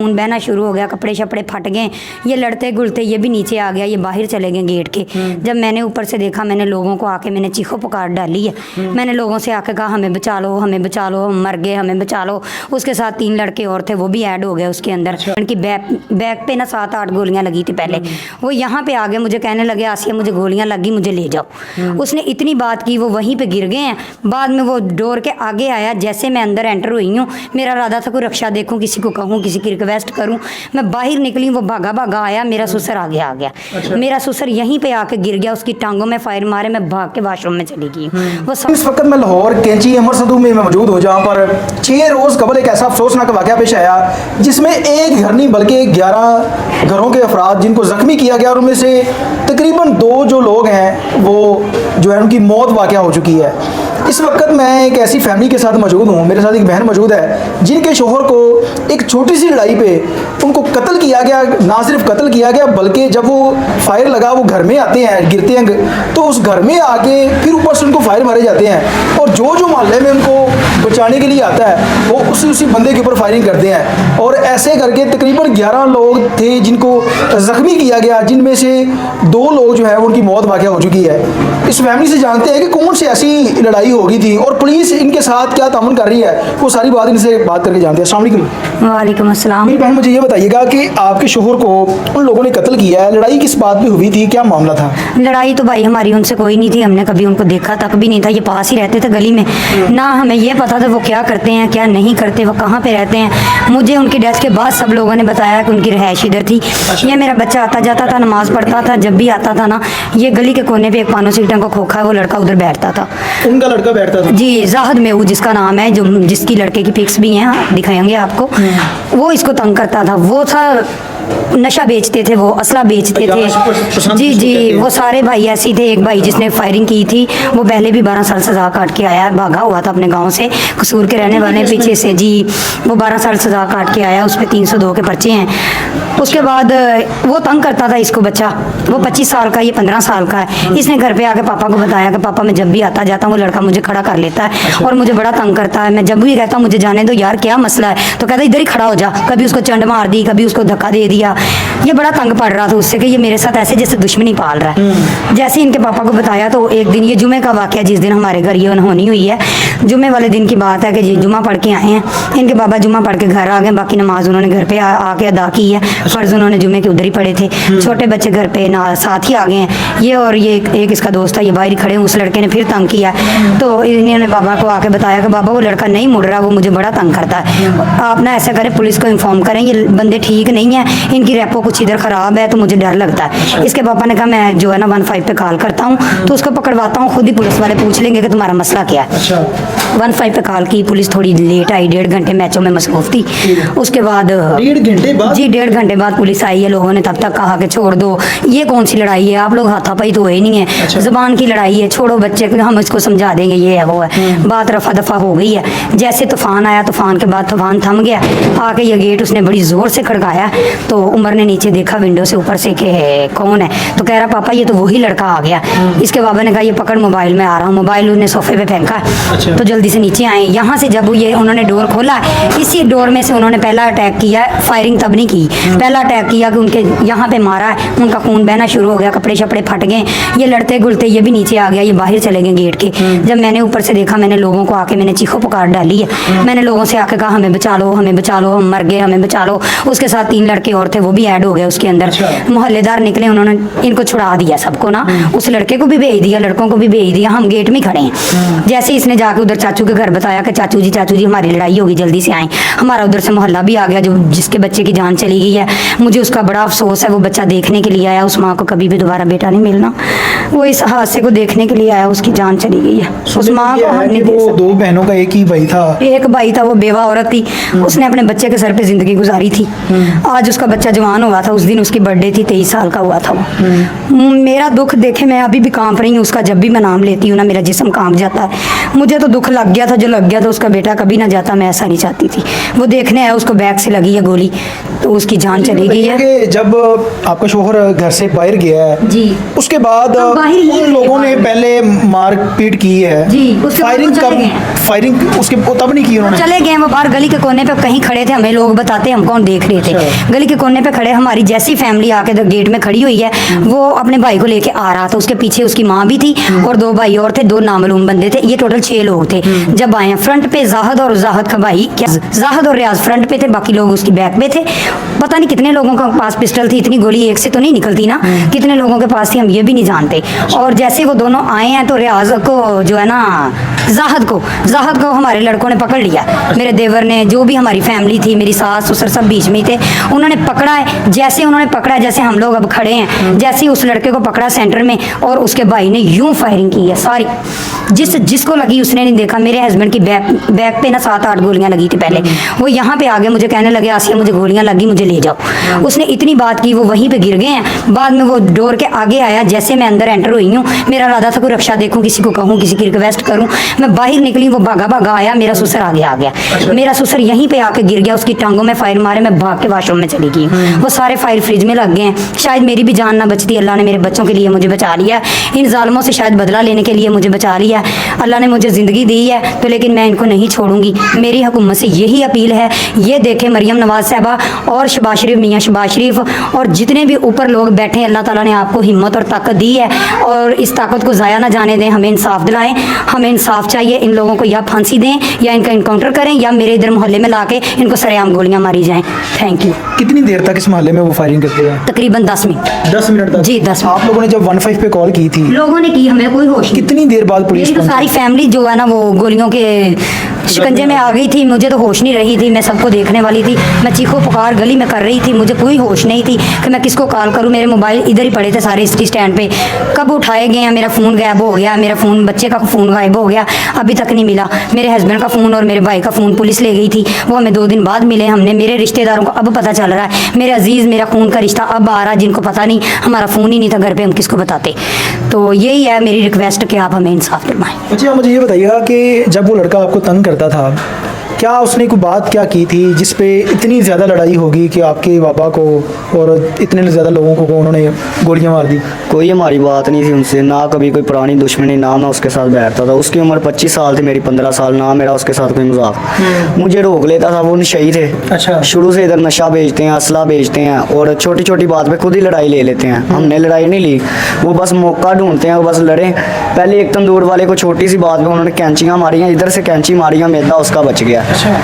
खून बहना शुरू हो गया, कपड़े शपड़े फट गए, ये लड़ते घुलते ये भी नीचे आ गया, ये बाहर चले गए गेट के। जब मैंने ऊपर से देखा, मैंने लोगों को आके मैंने चीखो पुकार डाली है। मैंने लोगों से आके कहा हमें बचा लो, हमें बचा लो, हम मर गए, हमें बचा लो। उसके साथ 3 लड़के और थे, वो भी ऐड हो गए उसके अंदर। उनकी बैक पे ना 7-8 गोलियां लगी थी पहले। वो यहाँ पे आ गए, मुझे कहने लगे आसिया मुझे गोलियां लगी, मुझे ले जाओ। उसने इतनी बात की, वो वहीं पे गिर गए हैं। बाद में वो डोर के आगे आया, जैसे मैं अंदर एंटर हुई हूँ, मेरा इरादा था कोई रक्षा देखूँ, किसी को कहूँ, किसी की रिक्वेस्ट करूँ। मैं बाहर निकली, वो भागा भागा आया, मेरा ससुर आगे आ गया। मेरा ससुर यहीं पे आके गिर गया, उसकी टांगों में फायर मारे, मैं भाग के वॉशरूम में चली गई। वो इस वक्त मैं लाहौर कैंची अमरसदू में मौजूद हूँ, जहाँ पर 6 रोज़ कबल एक ऐसा अफसोसनाक वाक़या पेश आया जिसमें एक घर नहीं बल्कि 11 घरों के अफराद जिनको ज़ख्मी किया गया, और उनमें से तकरीबन 2 जो लोग हैं वो जो है उनकी मौत वाक़या हो चुकी है। इस वक्त मैं एक ऐसी फैमिली के साथ मौजूद हूँ, मेरे साथ एक बहन मौजूद है जिनके शोहर को एक छोटी सी लड़ाई पे उनको कत्ल किया गया। ना सिर्फ कत्ल किया गया बल्कि जब वो फायर लगा, वो घर में आते हैं, गिरते हैं, तो उस घर में आके फिर ऊपर से उनको फायर मारे जाते हैं, और जो मोहल्ले में उनको बचाने के लिए आता है वो उसी बंदे के ऊपर फायरिंग करते हैं। और ऐसे करके तकरीबन 11 लोग थे जिनको ज़ख्मी किया गया, जिनमें से 2 लोग जो है उनकी मौत वाक़या हो चुकी है। इस फैमिली से जानते हैं कि कौन सी ऐसी लड़ाई हो गई थी और पुलिस इनके साथ क्या तामुन कर रही है, वो सारी बात इनसे बात करके जानते हैं। अस्सलाम वालेकुम। वालेकुम अस्सलाम। मेरी बहन मुझे ये बताइएगा कि आपके शोहर को उन लोगों ने कत्ल किया है, लड़ाई किस बात पे हुई थी, क्या मामला था? लड़ाई तो भाई हमारी उनसे कोई नहीं थी, हमने कभी उनको देखा तक भी नहीं था, ये पास ही रहते थे गली में। ना हमें ये पता था वो क्या करते हैं क्या नहीं करते, वो कहाँ पे रहते हैं। मुझे उनकी डेथ के बाद सब लोगों ने बताया कि उनकी रिहाइश इधर थी। ये मेरा बच्चा आता जाता था, नमाज़ पढ़ता था, जब भी आता था ना, ये गली के कोने पे एक पानो सीटों का खोखा है, वो लड़का उधर बैठता था। उनका लड़का बैठता था? जी, जाहिद मेहू जिसका नाम है, जो जिसकी लड़के की पिक्स भी हैं, दिखाएंगे आपको। वो इसको तंग करता था, वो था नशा बेचते थे, वो असला बेचते थे। जी जी, वो सारे भाई ऐसे थे। एक भाई जिसने फायरिंग की थी वो पहले भी 12 साल सज़ा काट के आया, भागा हुआ था अपने गांव से, कसूर के रहने वाले पीछे से। जी, वो 12 साल सज़ा काट के आया, उस पर 302 के पर्चे हैं। उसके बाद वो तंग करता था इसको, बच्चा वो 25 साल का, ये 15 साल का है। इसने घर पे आके पापा को बताया कि पापा मैं जब भी आता जाता हूँ वो लड़का मुझे खड़ा कर लेता है और मुझे बड़ा तंग करता है। मैं जब भी कहता हूँ मुझे जाने दो यार, क्या मसला है, तो कहता इधर ही खड़ा हो जा। कभी उसको चंड मार दी, कभी उसको धक्का दे दिया। ये बड़ा तंग पड़ रहा था उससे कि ये मेरे साथ ऐसे जैसे दुश्मनी पाल रहा है। जैसे इनके पापा को बताया तो एक दिन, ये जुमे का वाक़या जिस दिन हमारे घर ये अनहोनी हुई है, जुमे वाले दिन की बात है कि जी जुमा पढ़ के आए हैं। इनके बाबा जुमा पढ़ के घर आ गए, बाकी नमाज उन्होंने घर पे आके अदा की है, फ़र्ज़ उन्होंने जुमे के उधर ही पढ़े थे। छोटे बच्चे घर पे ना साथ ही आ गए हैं। ये और ये एक इसका दोस्त था, ये बाहर खड़े, उस लड़के ने फिर तंग किया। तो इन्होंने बाबा को आके बताया कि बाबा वो लड़का नहीं मुड़ रहा, वो मुझे बड़ा तंग करता है, आप ना ऐसा करें पुलिस को इन्फॉर्म करें, ये बंदे ठीक नहीं है, इनकी रेपो कुछ इधर ख़राब है, तो मुझे डर लगता है। इसके पापा ने कहा मैं जो है ना 15 पे कॉल करता हूँ, तो उसको पकड़वाता हूँ, खुद ही पुलिस वाले पूछ लेंगे कि तुम्हारा मसला क्या है। 15 पे कॉल की, पुलिस थोड़ी लेट आई, 1.5 घंटे मैचों में मसरूफ थी। उसके बाद 1.5 घंटे बाद? जी, 1.5 घंटे बाद पुलिस आई है। लोगों ने तब तक कहा कि छोड़ दो, ये कौन सी लड़ाई है, आप लोग हाथापाई तो है नहीं है, ज़बान की लड़ाई है, छोड़ो बच्चे को, हम इसको समझा देंगे, ये है वो है। बात रफा दफा हो गई है। जैसे तूफान आया, तूफान के बाद तूफान थम गया, आके ये गेट उसने बड़ी ज़ोर से खड़काया। तो उमर ने नीचे देखा विंडो से ऊपर से कि कौन है, तो कह रहा पापा ये तो वही लड़का आ गया। इसके बाबा ने कहा ये पकड़ मोबाइल, में आ रहा हूँ। मोबाइल उसने सोफे पे फेंका। तो जल्दी से नीचे आए। यहाँ से जब ये उन्होंने डोर खोला, इसी डोर में से उन्होंने पहला अटैक किया। फायरिंग तब नहीं की, पहला अटैक किया कि उनके यहाँ पे मारा, उनका खून बहना शुरू हो गया, कपड़े शपड़े फट गए, ये लड़ते घुलते ये भी नीचे आ गया, ये बाहर चले गए गेट के। जब मैंने ऊपर से देखा, मैंने लोगों को आके मैंने चीखो पुकार डाली है। मैंने लोगों से आके कहा हमें बचा लो, हमें बचा लो, हम मर गए, हमें बचा लो। उसके साथ 3 लड़के और थे, वो भी ऐड हो गए उसके अंदर। मोहल्लेदार निकले, उन्होंने इनको छुड़ा दिया सबको ना, उस लड़के को भी भेज दिया, लड़कों को भी भेज दिया। हम गेट में खड़े हैं। जैसे इसने जाके उधर चाचू के घर बताया कि चाचू जी हमारी लड़ाई होगी, जल्दी से आए। हमारा उधर से मोहल्ला भी आ गया, जो जिसके बच्चे की जान चली गई है। मुझे उसका बड़ा अफसोस है, वो बच्चा देखने के लिए आया, उस माँ को कभी भी दोबारा बेटा नहीं मिलना, वो इस हादसे को देखने के लिए आया, उसकी जान चली गई है। उस माँ को हमने 2 बहनों का एक ही भाई था? एक भाई था, वो बेवा औरत थी, उसने अपने बच्चे के सर पे जिंदगी गुजारी थी। आज उसका बच्चा जवान हुआ था, उस दिन उसकी बर्थडे थी, 23 साल का हुआ था वो। मेरा दुख देखे मैं अभी भी कांप रही हूँ उसका, जब भी मैं नाम लेती हूँ ना मेरा जिस्म कांप जाता है। मुझे तो दुख लग गया था, जो लग गया था उसका बेटा कभी ना जाता, मैं ऐसा नहीं चाहती थी। वो देखने आया, उसको बैग से लगी है गोली, तो उसकी जान जान चली गई है। कि जब आपका शोहर घर से बाहर गया है जी। उसके बाद तो बाहर ही उन लोगों ने बाहर। पहले मारपीट की है जी, उसके बाद फायरिंग वो चले कब गए। फायरिंग उसके तब नहीं की उन्होंने। चले गए वो बाहर गली के कोने पे कहीं खड़े थे, हमें लोग बताते हम कौन देख रहे थे। अच्छा। गली के कोने पे खड़े, हमारी जैसी फैमिली आके गेट में खड़ी हुई है, वो अपने भाई को लेके आ रहा था, उसके पीछे उसकी माँ भी थी और 2 भाई और थे, 2 नामालूम बंदे थे, ये टोटल 6 लोग थे। जब आए फ्रंट पे जाहद और जाहद का भाई, क्या जाहद और रियाज फ्रंट पे थे, बाकी लोग उसकी बैक पे थे। पता नहीं कितने लोगों के पास पिस्टल थी, इतनी गोली एक से तो नहीं निकलती ना, कितने लोगों के पास थी हम ये भी नहीं जानते। और जैसे वो दोनों आए हैं तो रियाज को जो है ना, जाहद को हमारे लड़कों ने पकड़ लिया, मेरे देवर ने, जो भी हमारी फैमिली थी, मेरी सास ससुर सब बीच में ही थे, उन्होंने पकड़ा है। जैसे उन्होंने पकड़ा, जैसे हम लोग अब खड़े हैं, जैसे ही उस लड़के को पकड़ा सेंटर में, और उसके भाई ने यूं फायरिंग की है सारी, जिसको लगी उसने नहीं देखा। मेरे हस्बैंड की बैक पे ना 7-8 गोलियां लगी थी पहले। वो यहाँ पे आगे मुझे कहने लगे, आसिया मुझे गोलियां लगी, मुझे ले जाओ। उसने इतनी बात की, वो वहीं पे गिर गए हैं। बाद में वो डोर के आगे आया, जैसे मैं अंदर एंटर हुई हूँ, मेरा इरादा था कोई रक्षा देखूं, किसी को कहूँ, किसी की रिक्वेस्ट करूँ। मैं बाहर निकली, वो भागा आया, मेरा ससुर आगे आ गया। मेरा ससुर यहीं पे आके गिर गया, उसकी टांगों में फायर मारे, मैं भाग के वॉशरूम में चली गई। वो सारे फायर फ्रिज में लग गए हैं। शायद मेरी भी जान ना बचती, अल्लाह ने मेरे बच्चों के लिए मुझे बचा लिया। इन जालिमों से शायद बदला लेने के लिए मुझे बचा लिया। अल्लाह ने मुझे ज़िंदगी दी है तो, लेकिन मैं इनको नहीं छोड़ूंगी। मेरी हुकूमत से यही अपील है, ये देखें मरियम नवाज साहबा और शबाज शरीफ, मियाँ शबाज शरीफ और जितने भी ऊपर लोग बैठे हैं, अल्लाह ताला ने आपको हिम्मत और ताकत दी है, और इस ताकत को ज़ाया ना जाने दें। हमें इंसाफ दिलाएं, हमें इंसाफ चाहिए। इन लोगों को या फांसी दें या इनका इनकाउंटर करें, या मेरे इधर मोहल्ले में लाके इनको सरेआम गोलियां मारी जाएं। Thank you. कितनी देर तक इस मोहल्ले में वो फायरिंग करते हैं? तकरीबन 10 मिनट। 10 मिनट तक? जी 10 आप लोगों ने जब 15 पे कॉल की थी, लोगों ने की, हमें कोई होश नहीं। कितनी देर बाद पुलिस मेरी तो पहुंची? सारी फैमिली जो है ना, वो गोलियों के शिकंजे में आ गई थी। मुझे तो होश नहीं रही थी, मैं सबको देखने वाली थी, मैं चीखो पुकार गली में कर रही थी, मुझे कोई होश नहीं थी कि मैं किसको कॉल करूं। मेरे मोबाइल इधर ही पड़े थे सारे स्टी स्टैंड पे, कब उठाए गए हैं। मेरा फ़ोन गायब हो गया, मेरा फ़ोन, बच्चे का फ़ोन गायब हो गया, अभी तक नहीं मिला। मेरे हस्बैंड का फ़ोन और मेरे भाई का फ़ोन पुलिस ले गई थी, वो हमें 2 दिन बाद मिले। हमने, मेरे रिश्तेदारों को अब पता चल रहा है, मेरे अजीज़, मेरा खून का रिश्ता अब आ रहा है, जिनको पता नहीं, हमारा फ़ोन ही नहीं था घर पे, हम किसको बताते। तो यही है मेरी रिक्वेस्ट कि आप हमें इंसाफ दिलवाएं। अच्छा, मुझे ये बताइएगा कि जब वो लड़का आपको तंग करता था, क्या उसने कोई बात क्या की थी जिस पे इतनी ज़्यादा लड़ाई होगी कि आपके बाबा को और इतने ज़्यादा लोगों को उन्होंने गोलियां मार दी? कोई हमारी बात नहीं थी उनसे, ना कभी कोई पुरानी दुश्मनी, ना मैं उसके साथ बैठता था। उसकी उम्र 25 साल थी, मेरी 15 साल, ना मेरा उसके साथ कोई मजाक। मुझे रोक लेता था, वो नशई थे। अच्छा। शुरू से इधर नशा बेचते हैं, असला बेचते हैं, और छोटी छोटी बात पे खुद ही लड़ाई ले लेते हैं। हमने लड़ाई नहीं ली, वो बस मौका ढूंढते हैं, वो बस लड़े। पहले एक तंदूर वाले को छोटी सी बात पे उन्होंने कैंचियाँ मारी हैं, इधर से कैंची मारी है, मैदा उसका बच गया। अच्छा।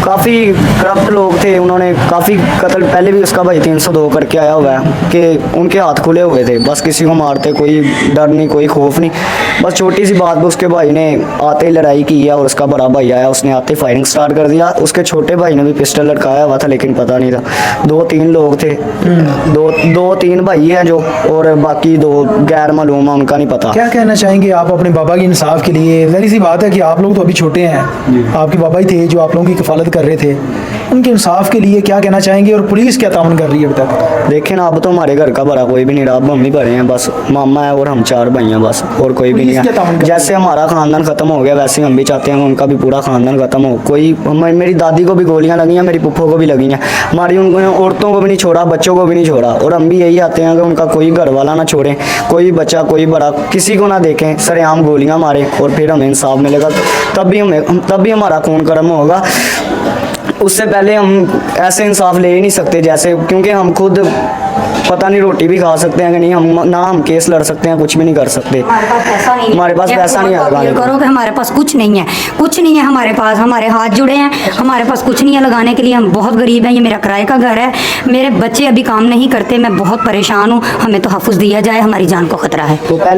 काफ़ी करप्ट लोग थे, उन्होंने काफ़ी कत्ल, पहले भी उसका भाई 302 करके आया हुआ है कि उनके हाथ खुले हुए थे, बस किसी को मारते, कोई डर नहीं, कोई खौफ नहीं। बस छोटी सी बात पे उसके भाई ने आते ही लड़ाई की है, और उसका बड़ा भाई आया, उसने आते फायरिंग स्टार्ट कर दिया। उसके छोटे भाई ने भी पिस्टल लटकाया हुआ था, लेकिन पता नहीं था। 2-3 लोग थे, 2-3 भाई हैं जो, और बाकी 2 गैर मालूम है, उनका नहीं पता। क्या कहना चाहेंगे आप अपने बाबा के इंसाफ के लिए? ज़ाहिर सी बात है कि आप लोग तो अभी छोटे हैं, आपके बाबा ही थे जो आप लोगों की कफालत कर रहे थे, उनके इंसाफ के लिए क्या कहना चाहेंगे? और पुलिस क्या ताउन कर रही है अभी तक? देखें ना, अब तो हमारे घर का बड़ा कोई भी नहीं रहा, अब हम ही बड़े हैं, बस मामा है और हम 4 भाई हैं, बस, और कोई भी नहीं पुलिस क्या ताउन है। कर रही है? जैसे हमारा खानदान खत्म हो गया, वैसे हम भी चाहते हैं उनका भी पूरा खानदान खत्म हो। कोई, मेरी दादी को भी गोलियां लगी हैं, मेरी पुप्पो को भी लगी हैं, हमारी उनको औरतों को भी नहीं छोड़ा, बच्चों को भी नहीं छोड़ा, और हम भी यही आते हैं कि उनका कोई घर वाला ना छोड़े, कोई बच्चा, कोई बड़ा, किसी को ना देखें, सरेआम गोलियां मारे, और फिर हमें इंसाफ मिलेगा, तब भी हमारा खून गर्म होगा। उससे पहले हम ऐसे इंसाफ ले ही नहीं सकते जैसे, क्योंकि हम खुद पता नहीं रोटी भी खा सकते हैं कि नहीं, हम केस लड़ सकते हैं, कुछ भी नहीं कर सकते। हमारे पास पैसा नहीं है, हमारे पास पैसा नहीं है लगाने को। करो कि हमारे पास कुछ नहीं है, कुछ नहीं है हमारे पास, हमारे हाथ जुड़े हैं, हमारे पास कुछ नहीं है लगाने के लिए, हम बहुत गरीब हैं। ये मेरा किराए का घर है, मेरे बच्चे अभी काम नहीं करते, मैं बहुत परेशान हूँ, हमें तो तहफ़्फ़ुज़ दिया जाए, हमारी जान को ख़तरा है। तो पहले